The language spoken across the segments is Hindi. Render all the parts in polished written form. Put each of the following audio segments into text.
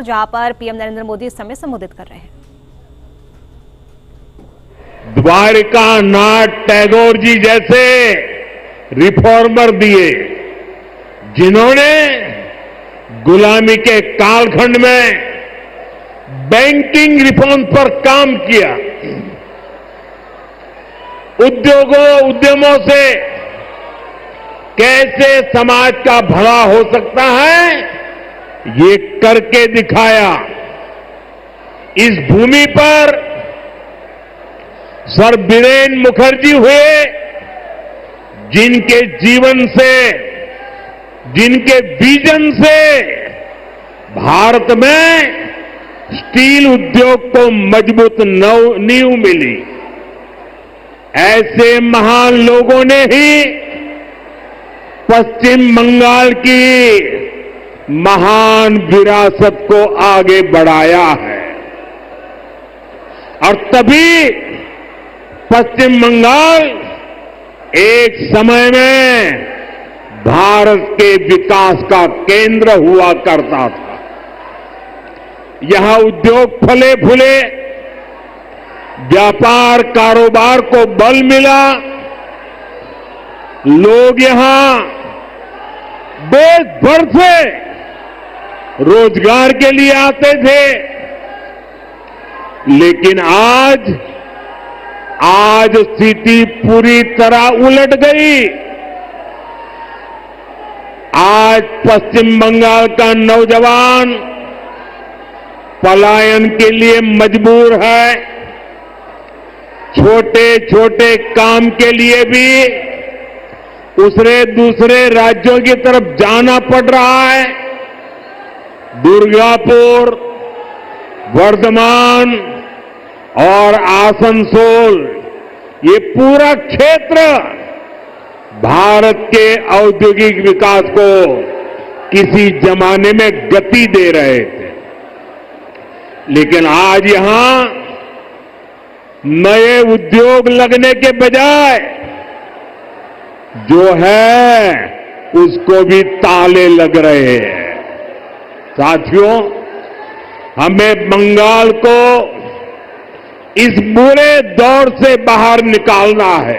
जहां पर पीएम नरेंद्र मोदी इस समय संबोधित कर रहे हैं। द्वारिका नाथ टैगोर जी जैसे रिफॉर्मर दिए, जिन्होंने गुलामी के कालखंड में बैंकिंग रिफॉर्म पर काम किया, उद्यमों से कैसे समाज का भला हो सकता है, ये करके दिखाया। इस भूमि पर सर बीरेन मुखर्जी हुए, जिनके जीवन से, जिनके विजन से भारत में स्टील उद्योग को मजबूत नींव मिली। ऐसे महान लोगों ने ही पश्चिम बंगाल की महान विरासत को आगे बढ़ाया है और तभी पश्चिम बंगाल एक समय में भारत के विकास का केंद्र हुआ करता था। यहां उद्योग फले फूले, व्यापार कारोबार को बल मिला, लोग यहां देश भर से रोजगार के लिए आते थे। लेकिन आज स्थिति पूरी तरह उलट गई। आज पश्चिम बंगाल का नौजवान पलायन के लिए मजबूर है। छोटे छोटे काम के लिए भी दूसरे राज्यों की तरफ जाना पड़ रहा है। दुर्गापुर, वर्धमान और आसनसोल, ये पूरा क्षेत्र भारत के औद्योगिक विकास को किसी जमाने में गति दे रहे थे। लेकिन आज यहां नए उद्योग लगने के बजाय जो है उसको भी ताले लग रहे हैं। साथियों, हमें बंगाल को इस बुरे दौर से बाहर निकालना है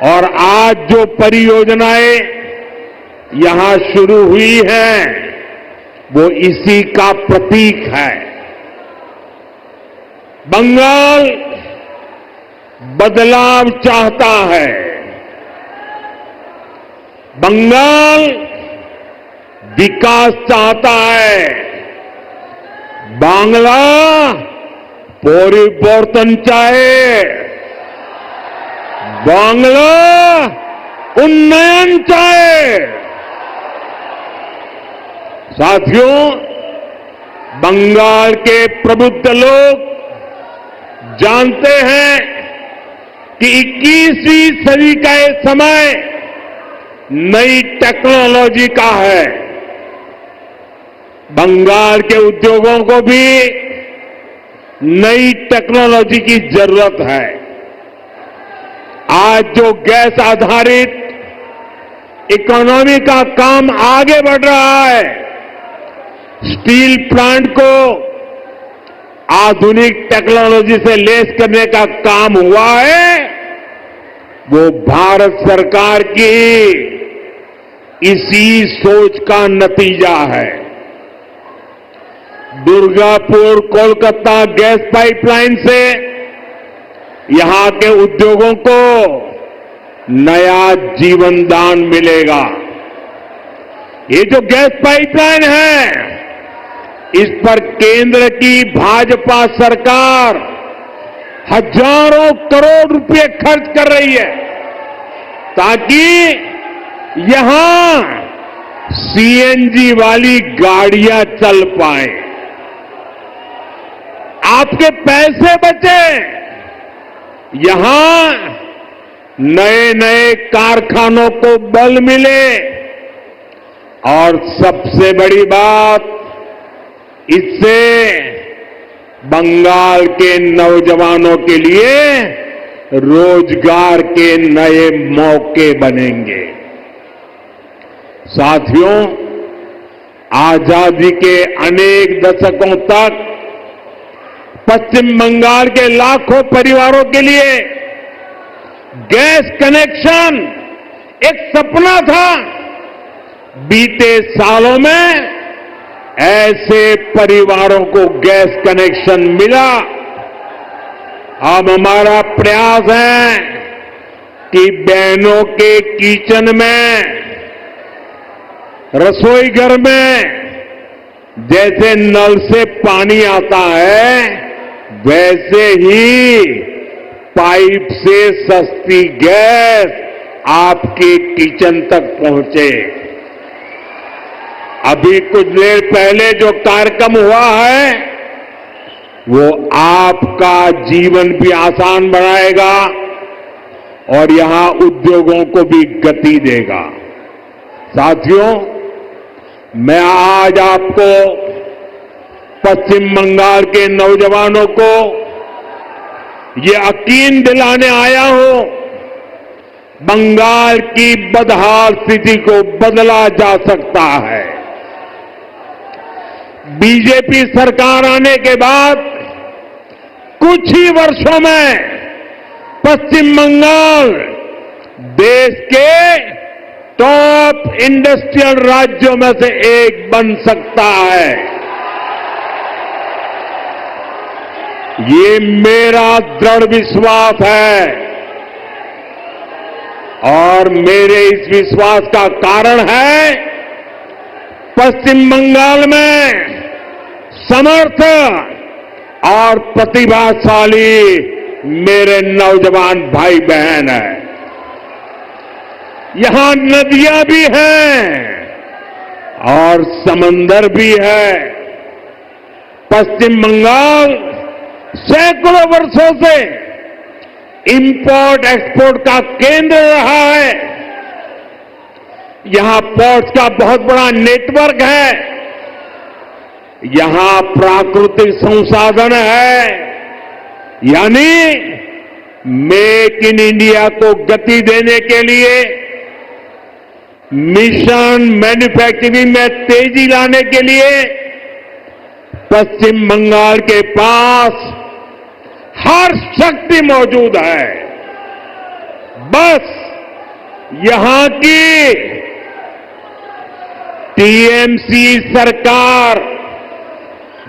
और आज जो परियोजनाएं यहां शुरू हुई हैं, वो इसी का प्रतीक है। बंगाल बदलाव चाहता है। बंगाल विकास चाहता है। बांग्ला परिवर्तन चाहे, बांग्ला उन्नयन चाहे। साथियों, बंगाल के प्रबुद्ध लोग जानते हैं कि 21वीं सदी का ये समय नई टेक्नोलॉजी का है। बंगाल के उद्योगों को भी नई टेक्नोलॉजी की जरूरत है। आज जो गैस आधारित इकोनॉमी का काम आगे बढ़ रहा है, स्टील प्लांट को आधुनिक टेक्नोलॉजी से लेस करने का काम हुआ है, वो भारत सरकार की इसी सोच का नतीजा है। दुर्गापुर कोलकाता गैस पाइपलाइन से यहां के उद्योगों को नया जीवन दान मिलेगा। ये जो गैस पाइपलाइन है, इस पर केंद्र की भाजपा सरकार हजारों करोड़ रुपए खर्च कर रही है ताकि यहां सीएनजी वाली गाड़ियां चल पाए, आपके पैसे बचे, यहां नए नए कारखानों को बल मिले और सबसे बड़ी बात, इससे बंगाल के नौजवानों के लिए रोजगार के नए मौके बनेंगे। साथियों, आजादी के अनेक दशकों तक पश्चिम बंगाल के लाखों परिवारों के लिए गैस कनेक्शन एक सपना था। बीते सालों में ऐसे परिवारों को गैस कनेक्शन मिला। अब हमारा प्रयास है कि बहनों के किचन में, रसोई घर में जैसे नल से पानी आता है, वैसे ही पाइप से सस्ती गैस आपके किचन तक पहुंचे। अभी कुछ देर पहले जो कार्यक्रम हुआ है वो आपका जीवन भी आसान बनाएगा और यहां उद्योगों को भी गति देगा। साथियों, मैं आज आपको पश्चिम बंगाल के नौजवानों को ये यकीन दिलाने आया हूं, बंगाल की बदहाल स्थिति को बदला जा सकता है। बीजेपी सरकार आने के बाद कुछ ही वर्षों में पश्चिम बंगाल देश के टॉप इंडस्ट्रियल राज्यों में से एक बन सकता है। ये मेरा दृढ़ विश्वास है और मेरे इस विश्वास का कारण है पश्चिम बंगाल में समर्थ और प्रतिभाशाली मेरे नौजवान भाई बहन हैं। यहां नदियां भी हैं और समंदर भी है। पश्चिम बंगाल सैकड़ों वर्षों से इंपोर्ट एक्सपोर्ट का केंद्र रहा है। यहां पोर्ट का बहुत बड़ा नेटवर्क है। यहां प्राकृतिक संसाधन है, यानी मेक इन इंडिया को गति देने के लिए, मिशन मैन्युफैक्चरिंग में तेजी लाने के लिए पश्चिम बंगाल के पास हर शक्ति मौजूद है। बस यहां की टीएमसी सरकार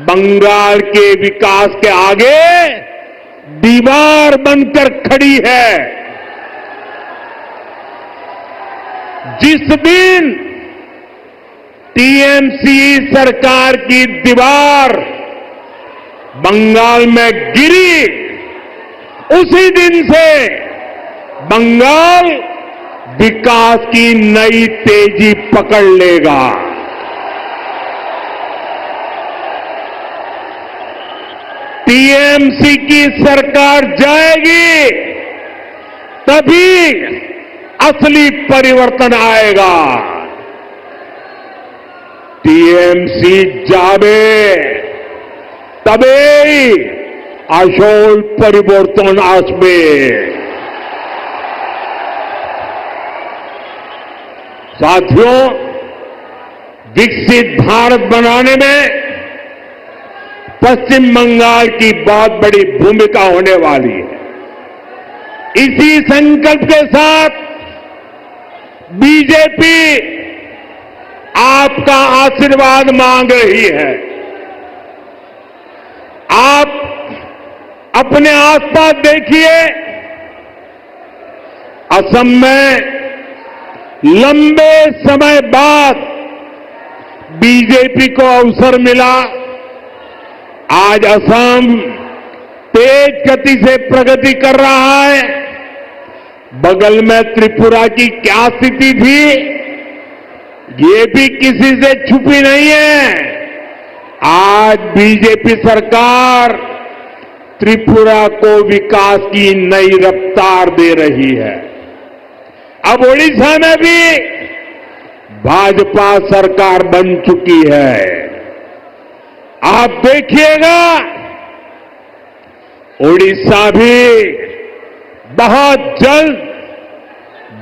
बंगाल के विकास के आगे दीवार बनकर खड़ी है। जिस दिन टीएमसी सरकार की दीवार बंगाल में गिरी, उसी दिन से बंगाल विकास की नई तेजी पकड़ लेगा। टीएमसी की सरकार जाएगी तभी असली परिवर्तन आएगा। टीएमसी जावे तबे আসল परिवर्तन আসবে। साथियों, विकसित भारत बनाने में पश्चिम बंगाल की बहुत बड़ी भूमिका होने वाली है। इसी संकल्प के साथ बीजेपी आपका आशीर्वाद मांग रही है। आप अपने आसपास देखिए, असम में लंबे समय बाद बीजेपी को अवसर मिला। आज असम तेज गति से प्रगति कर रहा है। बगल में त्रिपुरा की क्या स्थिति थी, ये भी किसी से छुपी नहीं है। आज बीजेपी सरकार त्रिपुरा को विकास की नई रफ्तार दे रही है। अब ओडिशा में भी भाजपा सरकार बन चुकी है। आप देखिएगा, ओडिशा भी बहुत जल्द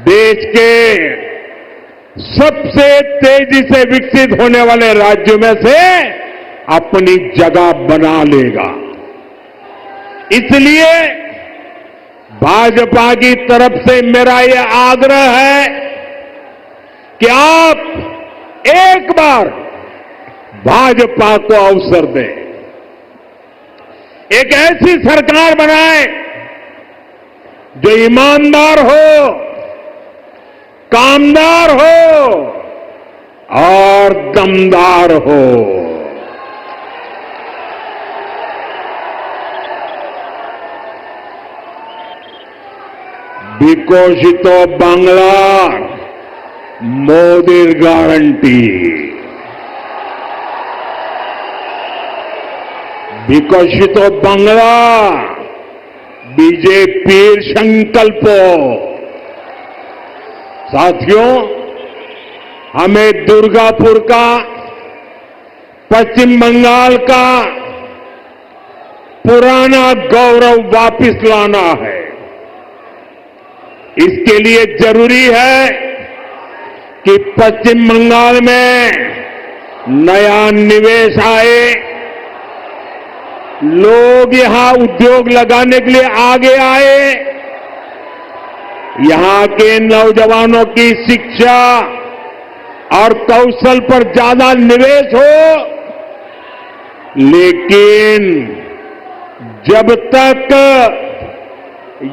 देश के सबसे तेजी से विकसित होने वाले राज्यों में से अपनी जगह बना लेगा। इसलिए भाजपा की तरफ से मेरा यह आग्रह है कि आप एक बार भाजपा को अवसर दें, एक ऐसी सरकार बनाएं जो ईमानदार हो, कामदार हो और दमदार हो। विकसित बांग्ला मोदी गारंटी, विकसित बांग्ला बीजेपी संकल्प। साथियों, हमें दुर्गापुर का, पश्चिम बंगाल का पुराना गौरव वापस लाना है। इसके लिए जरूरी है कि पश्चिम बंगाल में नया निवेश आए, लोग यहां उद्योग लगाने के लिए आगे आए, यहां के नौजवानों की शिक्षा और कौशल पर ज्यादा निवेश हो। लेकिन जब तक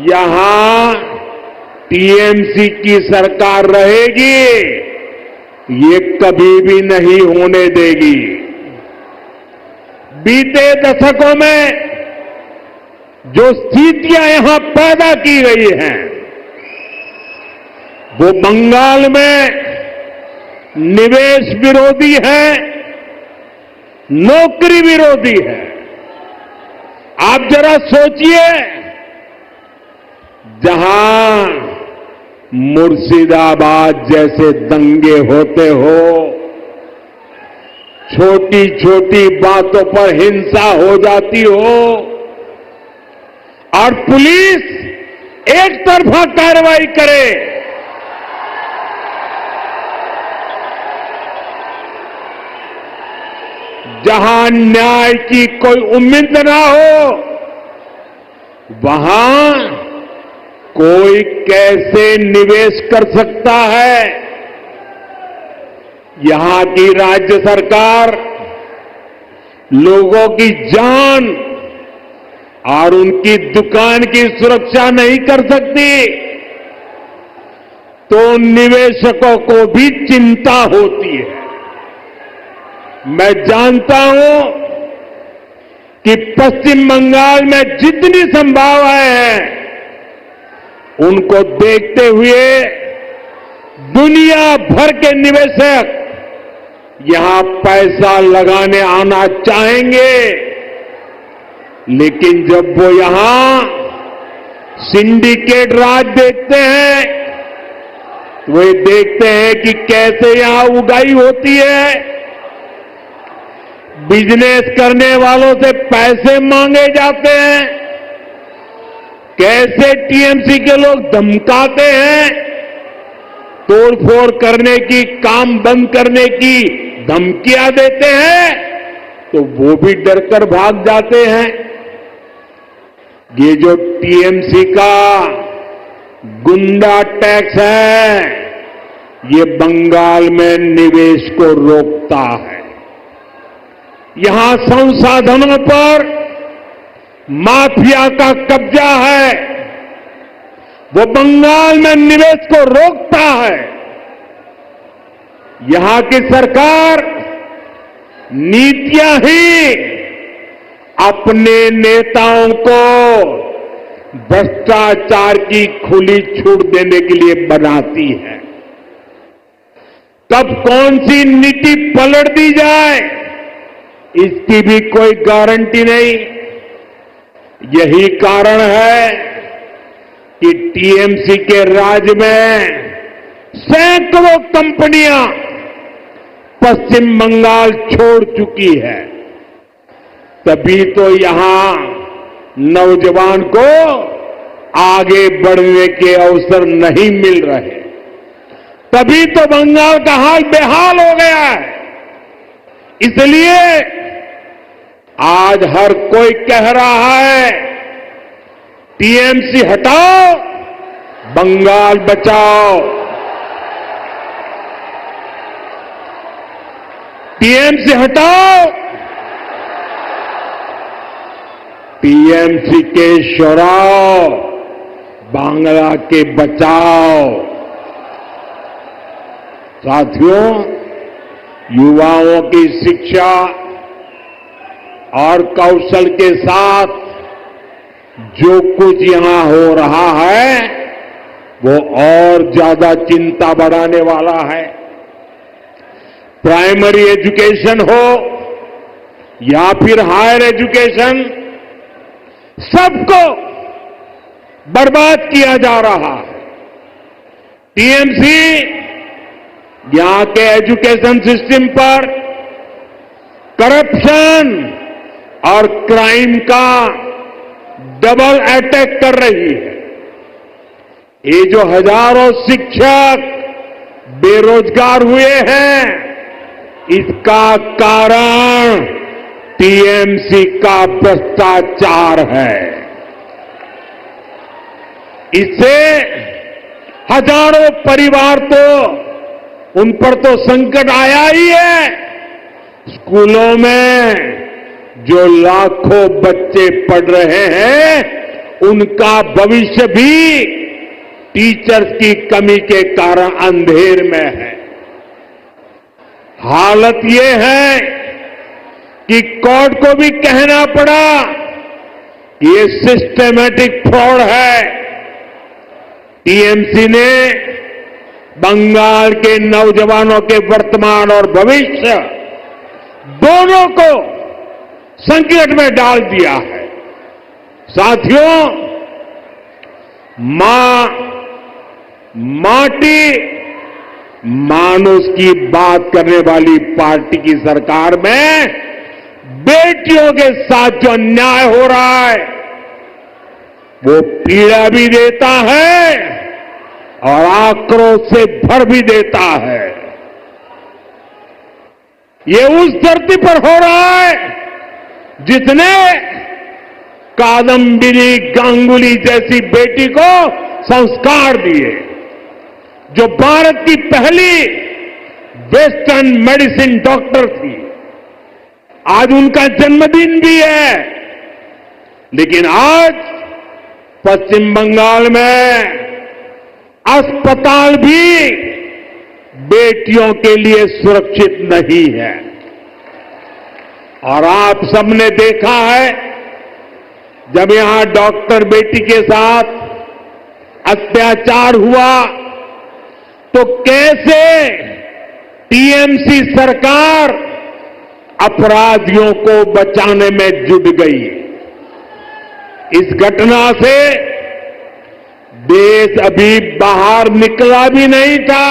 यहां टीएमसी की सरकार रहेगी, ये कभी भी नहीं होने देगी। बीते दशकों में जो स्थितियां यहां पैदा की गई हैं, वो बंगाल में निवेश विरोधी है, नौकरी विरोधी है। आप जरा सोचिए, जहां मुर्शिदाबाद जैसे दंगे होते हो, छोटी छोटी बातों पर हिंसा हो जाती हो और पुलिस एक तरफा कार्रवाई करे, जहां न्याय की कोई उम्मीद ना हो, वहां कोई कैसे निवेश कर सकता है? यहां की राज्य सरकार लोगों की जान और उनकी दुकान की सुरक्षा नहीं कर सकती, तो निवेशकों को भी चिंता होती है। मैं जानता हूं कि पश्चिम बंगाल में जितनी संभावनाएं हैं, उनको देखते हुए दुनिया भर के निवेशक यहां पैसा लगाने आना चाहेंगे। लेकिन जब वो यहां सिंडिकेट राज देखते हैं, वे देखते हैं कि कैसे यहां उगाही होती है, बिजनेस करने वालों से पैसे मांगे जाते हैं, कैसे टीएमसी के लोग धमकाते हैं, तोड़फोड़ करने की, काम बंद करने की धमकियां देते हैं, तो वो भी डरकर भाग जाते हैं। ये जो टीएमसी का गुंडा टैक्स है, ये बंगाल में निवेश को रोकता है। यहां संसाधनों पर माफिया का कब्जा है, वो बंगाल में निवेश को रोकता है। यहां की सरकार नीतियां ही अपने नेताओं को भ्रष्टाचार की खुली छूट देने के लिए बनाती है। कब कौन सी नीति पलट दी जाए, इसकी भी कोई गारंटी नहीं। यही कारण है कि टीएमसी के राज में सैकड़ों कंपनियां पश्चिम बंगाल छोड़ चुकी है। तभी तो यहां नौजवान को आगे बढ़ने के अवसर नहीं मिल रहे। तभी तो बंगाल का हाल बेहाल हो गया है। इसलिए आज हर कोई कह रहा है टीएमसी हटाओ, बंगाल बचाओ। टीएमसी हटाओ, टीएमसी के शोराव, बांग्ला के बचाओ। साथियों, युवाओं की शिक्षा और कौशल के साथ जो कुछ यहां हो रहा है वो और ज्यादा चिंता बढ़ाने वाला है। प्राइमरी एजुकेशन हो या फिर हायर एजुकेशन, सबको बर्बाद किया जा रहा है। टीएमसी यहां के एजुकेशन सिस्टम पर करप्शन और क्राइम का डबल अटैक कर रही है। ये जो हजारों शिक्षक बेरोजगार हुए हैं, इसका कारण टीएमसी का भ्रष्टाचार है। इससे हजारों परिवार तो उन पर तो संकट आया ही है। स्कूलों में जो लाखों बच्चे पढ़ रहे हैं, उनका भविष्य भी टीचर्स की कमी के कारण अंधेर में है। हालत ये है कि कोर्ट को भी कहना पड़ा कि ये सिस्टमैटिक फ्रॉड है। टीएमसी ने बंगाल के नौजवानों के वर्तमान और भविष्य दोनों को संकट में डाल दिया है। साथियों, माटी मानुष की बात करने वाली पार्टी की सरकार में बेटियों के साथ जो अन्याय हो रहा है वो पीड़ा भी देता है और आक्रोश से भर भी देता है। ये उस धरती पर हो रहा है जिसने कादम्बिनी गांगुली जैसी बेटी को संस्कार दिए, जो भारत की पहली वेस्टर्न मेडिसिन डॉक्टर थी। आज उनका जन्मदिन भी है, लेकिन आज पश्चिम बंगाल में अस्पताल भी बेटियों के लिए सुरक्षित नहीं है। और आप सबने देखा है, जब यहां डॉक्टर बेटी के साथ अत्याचार हुआ तो कैसे टीएमसी सरकार अपराधियों को बचाने में जुट गई। इस घटना से देश अभी बाहर निकला भी नहीं था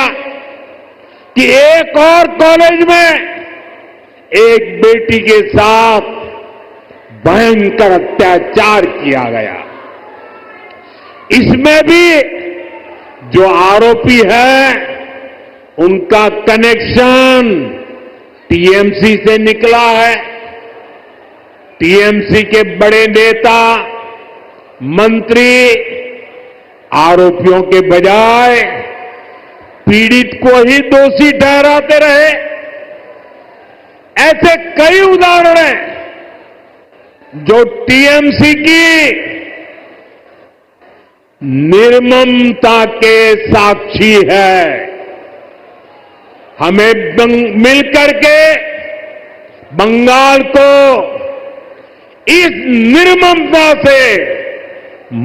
कि एक और कॉलेज में एक बेटी के साथ भयंकर अत्याचार किया गया। इसमें भी जो आरोपी है उनका कनेक्शन टीएमसी से निकला है। टीएमसी के बड़े नेता, मंत्री आरोपियों के बजाय पीड़ित को ही दोषी ठहराते रहे। ऐसे कई उदाहरण हैं जो टीएमसी की निर्ममता के साक्षी है। हमें मिलकर के बंगाल को इस निर्ममता से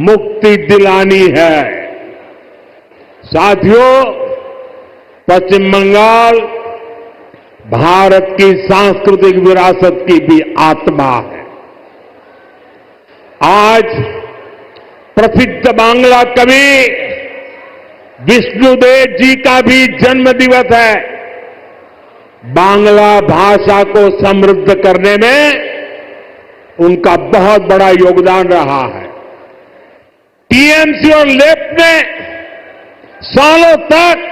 मुक्ति दिलानी है। साथियों, पश्चिम बंगाल भारत की सांस्कृतिक विरासत की भी आत्मा है। आज प्रसिद्ध बांग्ला कवि विष्णुदेव जी का भी जन्म दिवस है। बांग्ला भाषा को समृद्ध करने में उनका बहुत बड़ा योगदान रहा है। टीएमसी और लेफ्ट ने सालों तक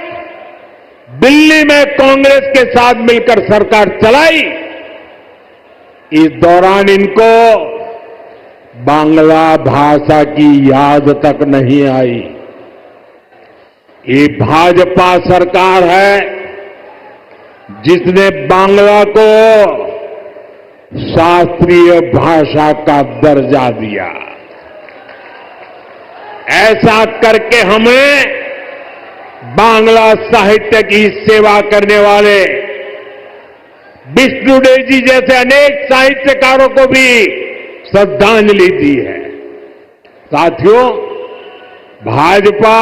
दिल्ली में कांग्रेस के साथ मिलकर सरकार चलाई। इस दौरान इनको बांग्ला भाषा की याद तक नहीं आई। ये भाजपा सरकार है जिसने बांग्ला को शास्त्रीय भाषा का दर्जा दिया। ऐसा करके हमें बांग्ला साहित्य की सेवा करने वाले विष्णु डे जी जैसे अनेक साहित्यकारों को भी श्रद्धांजलि दी है। साथियों, भाजपा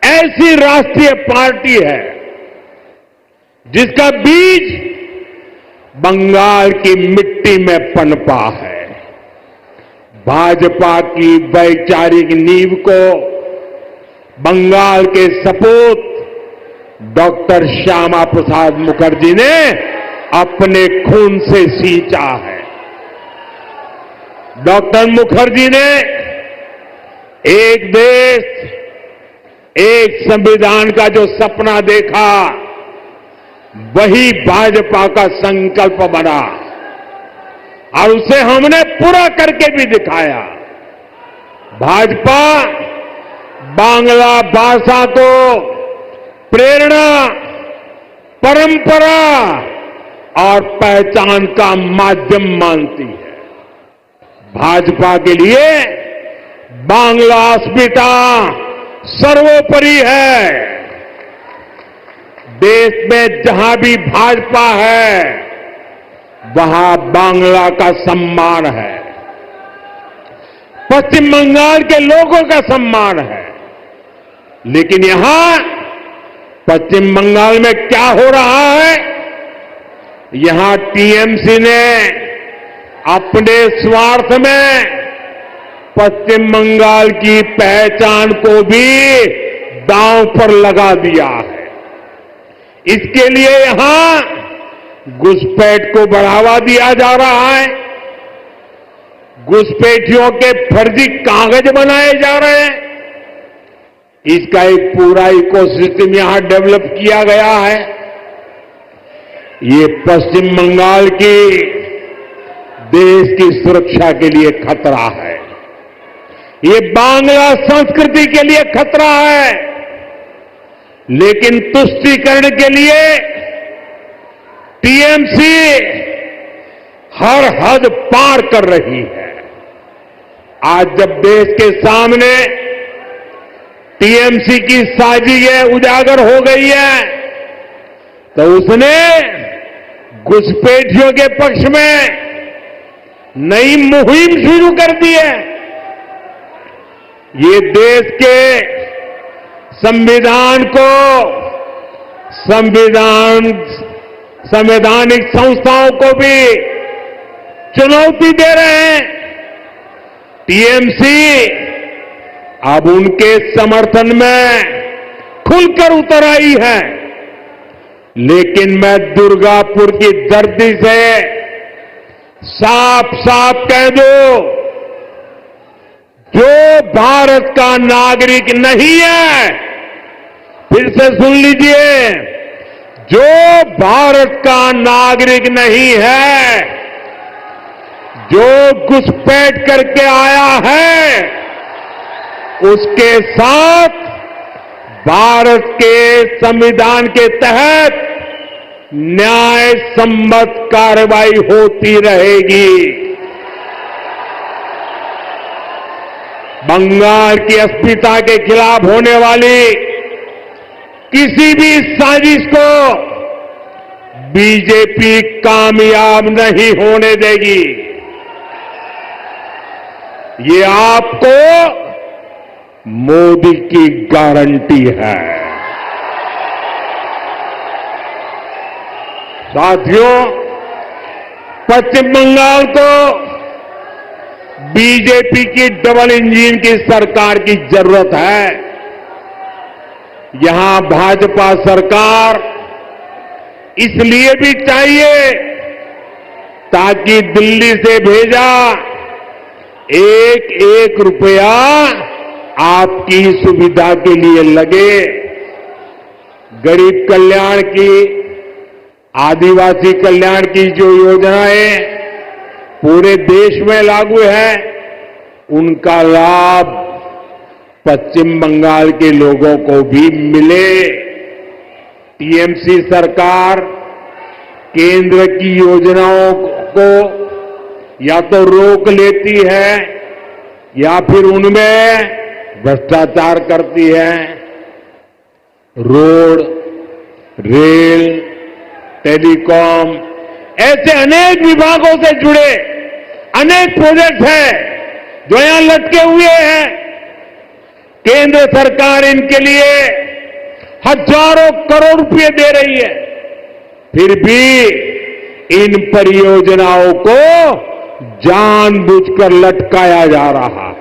ऐसी राष्ट्रीय पार्टी है जिसका बीज बंगाल की मिट्टी में पनपा है। भाजपा की वैचारिक नींव को बंगाल के सपूत डॉक्टर श्यामा प्रसाद मुखर्जी ने अपने खून से सींचा है। डॉक्टर मुखर्जी ने एक देश एक संविधान का जो सपना देखा, वही भाजपा का संकल्प बना और उसे हमने पूरा करके भी दिखाया। भाजपा बांग्ला भाषा को प्रेरणा, परंपरा और पहचान का माध्यम मानती है। भाजपा के लिए बांग्ला अस्मिता सर्वोपरि है। देश में जहां भी भाजपा है, वहां बांग्ला का सम्मान है, पश्चिम बंगाल के लोगों का सम्मान है। लेकिन यहां पश्चिम बंगाल में क्या हो रहा है? यहां टीएमसी ने अपने स्वार्थ में पश्चिम बंगाल की पहचान को भी दांव पर लगा दिया है। इसके लिए यहां घुसपैठ को बढ़ावा दिया जा रहा है। घुसपैठियों के फर्जी कागज बनाए जा रहे हैं। इसका एक पूरा इकोसिस्टम यहां डेवलप किया गया है। ये पश्चिम बंगाल की देश की सुरक्षा के लिए खतरा है। ये बांग्ला संस्कृति के लिए खतरा है। लेकिन तुष्टीकरण के लिए टीएमसी हर हद पार कर रही है। आज जब देश के सामने टीएमसी की साजिशें उजागर हो गई है, तो उसने घुसपैठियों के पक्ष में नई मुहिम शुरू कर दी है। ये देश के संविधान को संवैधानिक संस्थाओं को भी चुनौती दे रहे हैं। टीएमसी अब उनके समर्थन में खुलकर उतर आई है। लेकिन मैं दुर्गापुर की धरती से साफ साफ कह दूं, जो भारत का नागरिक नहीं है, फिर से सुन लीजिए, जो भारत का नागरिक नहीं है, जो घुसपैठ करके आया है, उसके साथ भारत के संविधान के तहत न्याय सम्मत कार्रवाई होती रहेगी। बंगाल की अस्मिता के खिलाफ होने वाली किसी भी साजिश को बीजेपी कामयाब नहीं होने देगी। ये आपको मोदी की गारंटी है। साथियों, पश्चिम बंगाल को बीजेपी की डबल इंजन की सरकार की जरूरत है। यहां भाजपा सरकार इसलिए भी चाहिए ताकि दिल्ली से भेजा एक एक रुपया आपकी सुविधा के लिए लगे। गरीब कल्याण की, आदिवासी कल्याण की जो योजनाएं पूरे देश में लागू है, उनका लाभ पश्चिम बंगाल के लोगों को भी मिले। टीएमसी सरकार केंद्र की योजनाओं को या तो रोक लेती है या फिर उनमें भ्रष्टाचार करती है। रोड, रेल, टेलीकॉम ऐसे अनेक विभागों से जुड़े अनेक प्रोजेक्ट हैं जो यहां लटके हुए हैं। केंद्र सरकार इनके लिए हजारों करोड़ रुपए दे रही है, फिर भी इन परियोजनाओं को जानबूझकर लटकाया जा रहा है।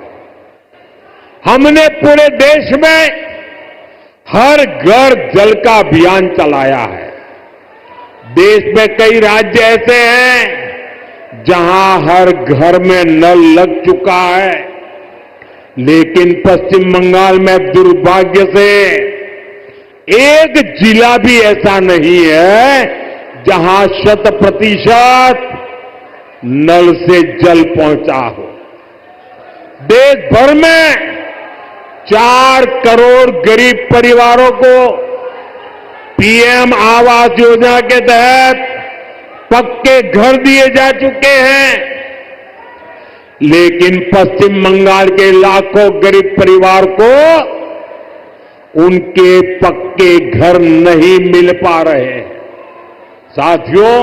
हमने पूरे देश में हर घर जल का अभियान चलाया है। देश में कई राज्य ऐसे हैं जहां हर घर में नल लग चुका है, लेकिन पश्चिम बंगाल में दुर्भाग्य से एक जिला भी ऐसा नहीं है जहां 100% नल से जल पहुंचा हो। देश भर में 4 करोड़ गरीब परिवारों को पीएम आवास योजना के तहत पक्के घर दिए जा चुके हैं, लेकिन पश्चिम बंगाल के लाखों गरीब परिवार को उनके पक्के घर नहीं मिल पा रहे हैं। साथियों,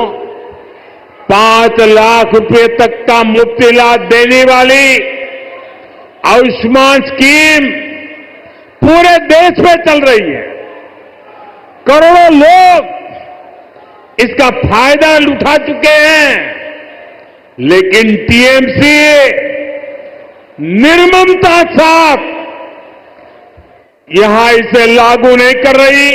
5 लाख रुपए तक का मुफ्त इलाज देने वाली आयुष्मान स्कीम पूरे देश में चल रही है। करोड़ों लोग इसका फायदा उठा चुके हैं, लेकिन टीएमसी निर्ममता साथ यहां इसे लागू नहीं कर रही।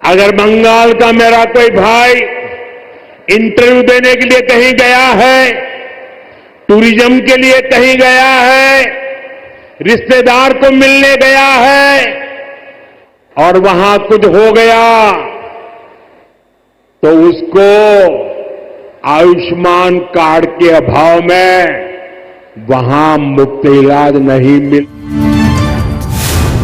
अगर बंगाल का मेरा कोई भाई इंटरव्यू देने के लिए कहीं गया है, टूरिज्म के लिए कहीं गया है, रिश्तेदार को मिलने गया है और वहां कुछ हो गया, तो उसको आयुष्मान कार्ड के अभाव में वहां मुफ्त इलाज नहीं मिल।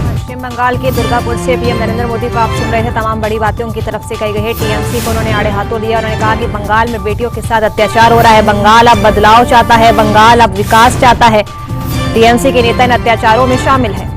पश्चिम बंगाल के दुर्गापुर से पीएम नरेंद्र मोदी को आप सुन रहे थे। तमाम बड़ी बातें उनकी तरफ से कही गई है। टीएमसी को उन्होंने आड़े हाथों लिया। उन्होंने कहा कि बंगाल में बेटियों के साथ अत्याचार हो रहा है, बंगाल अब बदलाव चाहता है, बंगाल अब विकास चाहता है। टीएमसी के नेता इन अत्याचारों में शामिल है।